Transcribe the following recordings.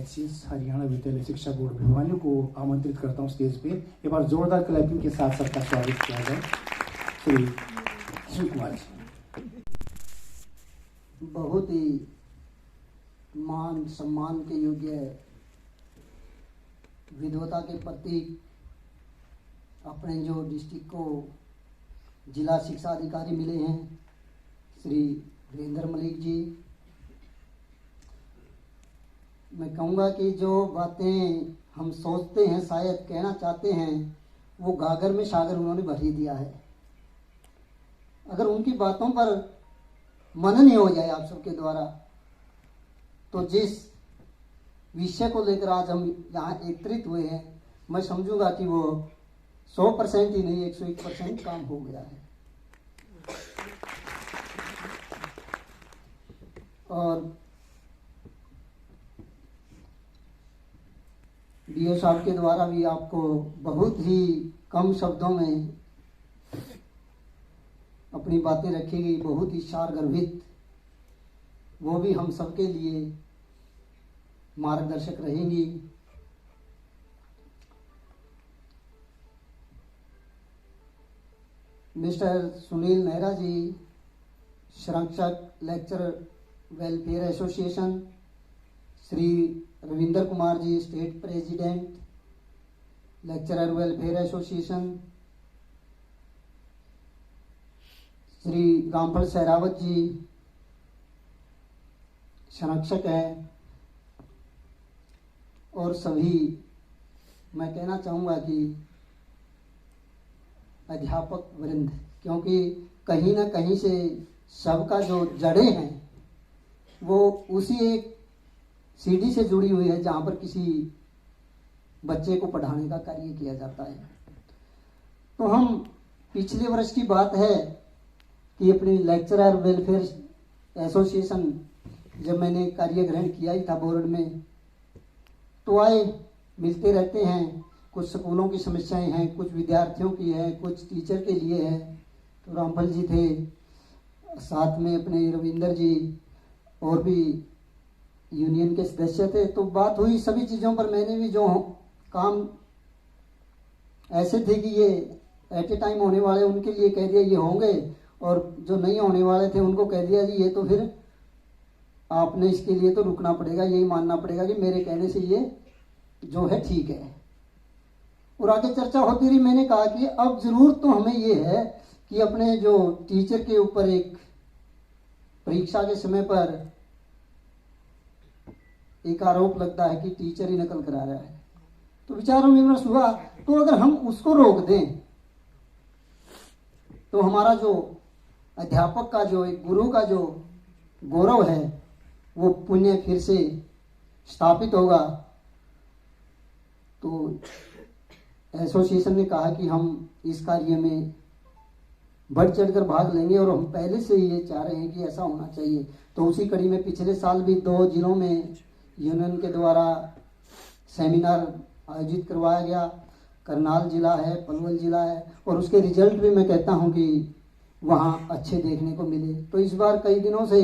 HCS Haryana विद्यालय शिक्षा board Bhiwani को आमंत्रित करता हूं स्टेज पे। एक बार जोरदार क्लैपिंग के साथ सबका स्वागत किया जाए। श्री कृष्ण कुमार जी। बहुत ही मान सम्मान के योग्य विद्वता के प्रतीक अपने जो डिस्ट्रिक्ट को जिला शिक्षा अधिकारी मिले हैं श्री वीरेंद्र मलिक जी, मैं कहूँगा कि जो बातें हम सोचते हैं शायद कहना चाहते हैं वो गागर में सागर उन्होंने भर ही दिया है। अगर उनकी बातों पर मनन ही हो जाए आप सबके द्वारा तो जिस विषय को लेकर आज हम यहाँ एकत्रित हुए हैं, मैं समझूंगा कि वो 100% ही नहीं 101% काम हो गया है। और डीओ साहब के द्वारा भी आपको बहुत ही कम शब्दों में अपनी बातें रखी गई, बहुत ही सारगर्भित, वो भी हम सबके लिए मार्गदर्शक रहेंगी। मिस्टर सुनील नेहरा जी, संरक्षक lecturer welfare association, Shri Ravindra Kumar ji, state president lecturer welfare association, Shri Ramphal Sehrawat ji संरक्षक हैं, और सभी मैं कहना चाहूँगा कि अध्यापक वृंद, क्योंकि कहीं ना कहीं से सबका जो जड़ें हैं वो उसी एक सीढ़ी से जुड़ी हुई है जहाँ पर किसी बच्चे को पढ़ाने का कार्य किया जाता है। तो हम पिछले वर्ष की बात है कि अपनी लेक्चरर वेलफेयर एसोसिएशन जब मैंने कार्य ग्रहण किया ही था बोर्ड में, तो आए मिलते रहते हैं, कुछ स्कूलों की समस्याएं हैं, कुछ विद्यार्थियों की है, कुछ टीचर के लिए है। तो रामफल जी थे, साथ में अपने रविंदर जी और भी यूनियन के सदस्य थे। तो बात हुई सभी चीज़ों पर। मैंने भी जो काम ऐसे थे कि ये एट ए टाइम होने वाले उनके लिए कह दिया ये होंगे, और जो नहीं होने वाले थे उनको कह दिया जी ये तो फिर आपने इसके लिए तो रुकना पड़ेगा, यही मानना पड़ेगा कि मेरे कहने से ये जो है ठीक है। और आगे चर्चा होती रही। मैंने कहा कि अब जरूरत तो हमें ये है कि अपने जो टीचर के ऊपर एक परीक्षा के समय पर एक आरोप लगता है कि टीचर ही नकल करा रहा है, तो विचारों में विमर्श हुआ। तो अगर हम उसको रोक दें तो हमारा जो अध्यापक का जो एक गुरु का जो गौरव है वो पुण्य फिर से स्थापित होगा। तो एसोसिएशन ने कहा कि हम इस कार्य में बढ़ चढ़कर भाग लेंगे, और हम पहले से ही ये चाह रहे हैं कि ऐसा होना चाहिए। तो उसी कड़ी में पिछले साल भी 2 जिलों में यूनियन के द्वारा सेमिनार आयोजित करवाया गया। करनाल जिला है, पलवल जिला है, और उसके रिजल्ट भी मैं कहता हूं कि वहाँ अच्छे देखने को मिले। तो इस बार कई दिनों से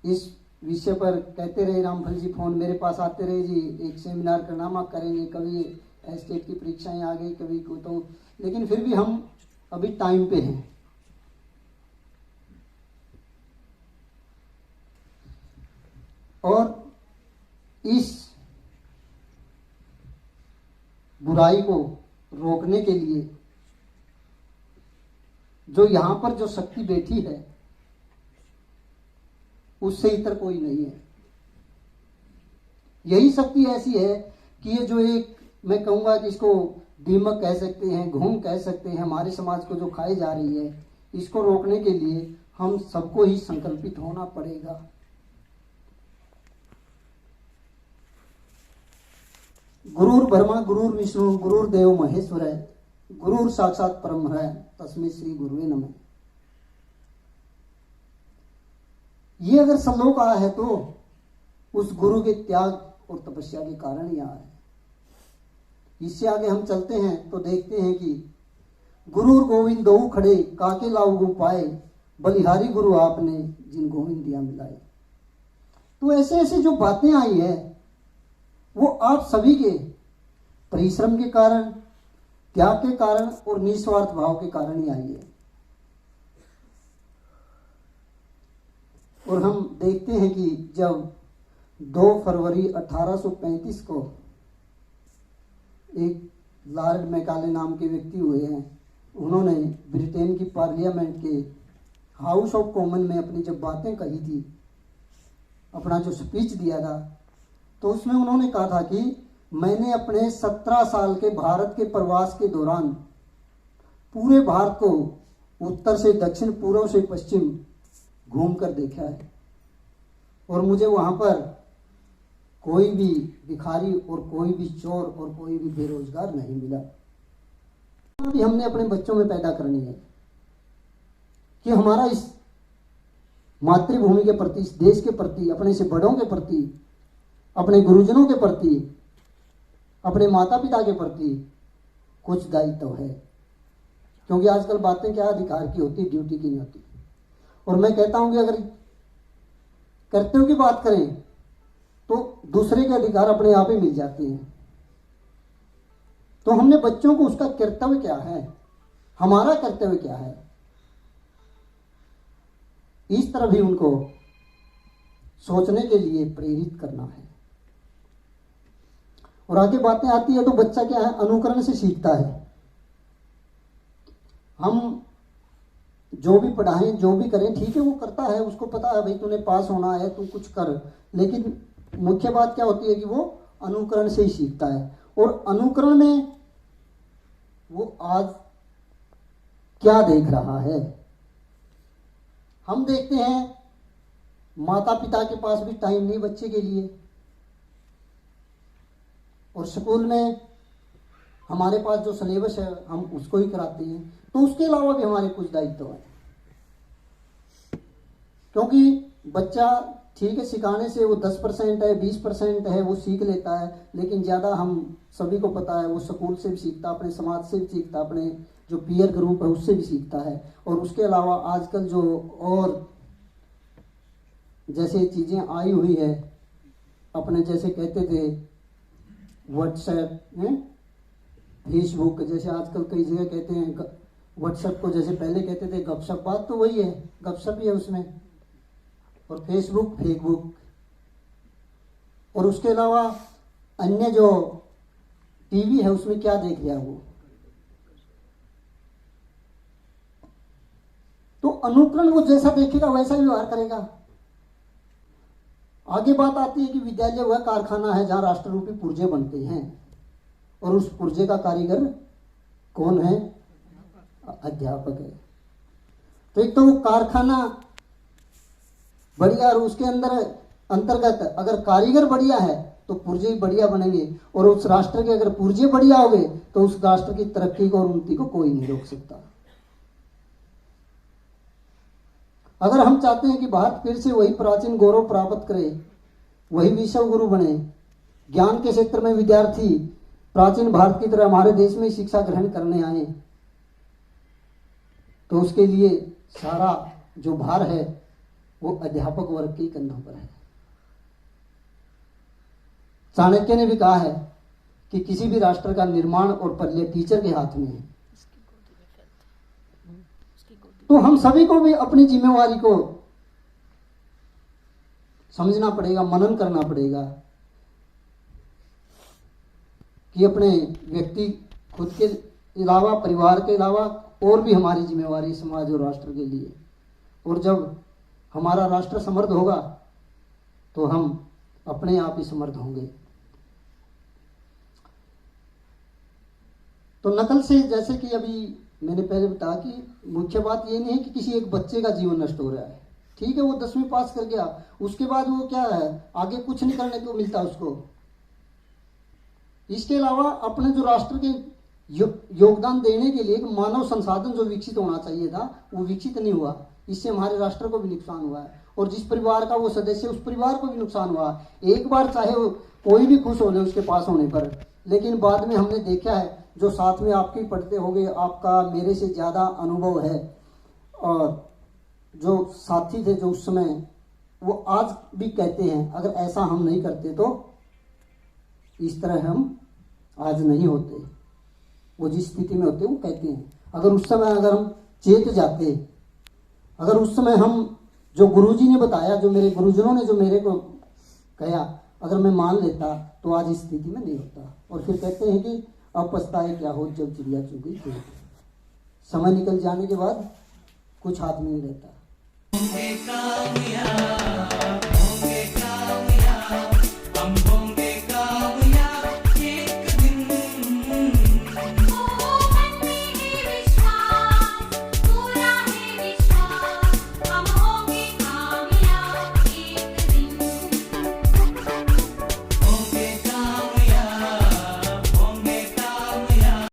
इस विषय पर कहते रहे रामफल जी, फोन मेरे पास आते रहे जी एक सेमिनार का नाम करेंगे, कभी स्टेट की परीक्षाएं आ गई, कभी को तो, लेकिन फिर भी हम अभी टाइम पे हैं। और इस बुराई को रोकने के लिए जो यहां पर जो शक्ति बैठी है उससे इतर कोई नहीं है। यही शक्ति ऐसी है कि ये जो एक, मैं कहूंगा कि इसको दीमक कह सकते हैं, घूम कह सकते हैं, हमारे समाज को जो खाई जा रही है, इसको रोकने के लिए हम सबको ही संकल्पित होना पड़ेगा। गुरुर ब्रह्मा गुरुर विष्णु गुरुर देव महेश्वर है, गुरुर साक्षात परम है, तस्मै श्री गुरुवे नमः। ये अगर श्लोक आया है तो उस गुरु के त्याग और तपस्या के कारण ही आया है। इससे आगे हम चलते हैं तो देखते हैं कि गुरुर गोविंद दो खड़े काके लाऊ पाए, बलिहारी गुरु आपने जिन गोविंद दिया मिलाए। तो ऐसे ऐसे जो बातें आई है वो आप सभी के परिश्रम के कारण, त्याग के कारण और निस्वार्थ भाव के कारण ही आई है। और हम देखते हैं कि जब 2 फरवरी 1835 को एक लॉर्ड मैकाले नाम के व्यक्ति हुए हैं, उन्होंने ब्रिटेन की पार्लियामेंट के हाउस ऑफ कॉमन में अपनी जब बातें कही थी, अपना जो स्पीच दिया था, तो उसमें उन्होंने कहा था कि मैंने अपने 17 साल के भारत के प्रवास के दौरान पूरे भारत को उत्तर से दक्षिण, पूर्व से पश्चिम घूम कर देखा है और मुझे वहां पर कोई भी भिखारी और कोई भी चोर और कोई भी बेरोजगार नहीं मिला। भी हमने अपने बच्चों में पैदा करनी है कि हमारा इस मातृभूमि के प्रति, इस देश के प्रति, अपने से बड़ों के प्रति, अपने गुरुजनों के प्रति, अपने माता पिता के प्रति कुछ दायित्व है। क्योंकि आजकल बातें क्या अधिकार की होती, ड्यूटी की नहीं होती। और मैं कहता हूं कि अगर कर्तव्य की बात करें तो दूसरे के अधिकार अपने आप ही मिल जाते हैं। तो हमने बच्चों को उसका कर्तव्य क्या है, हमारा कर्तव्य क्या है, इस तरह भी उनको सोचने के लिए प्रेरित करना है। और आगे बातें आती है तो बच्चा क्या है, अनुकरण से सीखता है। हम जो भी पढ़ाएं, जो भी करें, ठीक है, वो करता है, उसको पता है भाई तूने पास होना है, तू कुछ कर। लेकिन मुख्य बात क्या होती है कि वो अनुकरण से ही सीखता है। और अनुकरण में वो आज क्या देख रहा है, हम देखते हैं माता पिता के पास भी टाइम नहीं बच्चे के लिए, और स्कूल में हमारे पास जो सिलेबस है हम उसको ही कराते हैं। तो उसके अलावा भी हमारे कुछ दायित्व है, क्योंकि बच्चा ठीक है सिखाने से वो 10% है, 20% है, वो सीख लेता है, लेकिन ज़्यादा हम सभी को पता है वो स्कूल से भी सीखता, अपने समाज से भी सीखता, अपने जो पीयर ग्रुप है उससे भी सीखता है। और उसके अलावा आजकल जो और जैसे चीज़ें आई हुई है, अपने जैसे कहते थे व्हाट्सएप, फेसबुक, जैसे आजकल कई जगह कहते हैं व्हाट्सएप को, जैसे पहले कहते थे गपशप, बात तो वही है, गपशप ही है उसमें। और फेसबुक, और उसके अलावा अन्य जो टीवी है उसमें क्या देख रहा है वो। तो अनुकरण वो जैसा देखेगा वैसा ही व्यवहार करेगा। आगे बात आती है कि विद्यालय वह कारखाना है जहां राष्ट्र रूपी पुर्जे बनते हैं, और उस पुर्जे का कारीगर कौन है, अध्यापक है। तो एक तो वो कारखाना बढ़िया, और उसके अंतर्गत अगर कारीगर बढ़िया है तो पुर्जे बढ़िया बनेंगे, और उस राष्ट्र के अगर पुर्जे बढ़िया हो गए तो उस राष्ट्र की तरक्की को और उन्नति को कोई नहीं रोक सकता। अगर हम चाहते हैं कि भारत फिर से वही प्राचीन गौरव प्राप्त करे, वही विश्व गुरु बने, ज्ञान के क्षेत्र में विद्यार्थी प्राचीन भारत की तरह हमारे देश में शिक्षा ग्रहण करने आए, तो उसके लिए सारा जो भार है वो अध्यापक वर्ग के कंधों पर है। चाणक्य ने भी कहा है कि किसी भी राष्ट्र का निर्माण और पल्ले टीचर के हाथ में है। तो हम सभी को भी अपनी जिम्मेवारी को समझना पड़ेगा, मनन करना पड़ेगा कि अपने व्यक्ति खुद के अलावा, परिवार के अलावा और भी हमारी जिम्मेवारी समाज और राष्ट्र के लिए। और जब हमारा राष्ट्र समृद्ध होगा तो हम अपने आप ही समृद्ध होंगे। तो नकल से, जैसे कि अभी मैंने पहले बताया कि मुख्य बात ये नहीं है कि किसी एक बच्चे का जीवन नष्ट हो रहा है। ठीक है, वो 10वीं पास कर गया, उसके बाद वो क्या है, आगे कुछ नहीं करने को मिलता उसको। इसके अलावा अपने जो राष्ट्र के योगदान देने के लिए एक मानव संसाधन जो विकसित होना चाहिए था वो विकसित नहीं हुआ। इससे हमारे राष्ट्र को भी नुकसान हुआ है, और जिस परिवार का वो सदस्य उस परिवार को भी नुकसान हुआ। एक बार चाहे वो कोई भी खुश हो ले उसके पास होने पर, लेकिन बाद में हमने देखा है, जो साथ में आपके पढ़ते होंगे, आपका मेरे से ज़्यादा अनुभव है, और जो साथी थे जो उस समय वो आज भी कहते हैं, अगर ऐसा हम नहीं करते तो इस तरह हम आज नहीं होते। वो जिस स्थिति में होते वो कहते हैं, अगर उस समय अगर हम चेत जाते, अगर उस समय हम जो गुरुजी ने बताया, जो मेरे गुरुजनों ने जो मेरे को कहा, अगर मैं मान लेता तो आज इस स्थिति में नहीं होता। और फिर कहते हैं कि अब पछताए क्या हो जब चिड़िया चुग गई खेत। समय निकल जाने के बाद कुछ हाथ में नहीं रहता।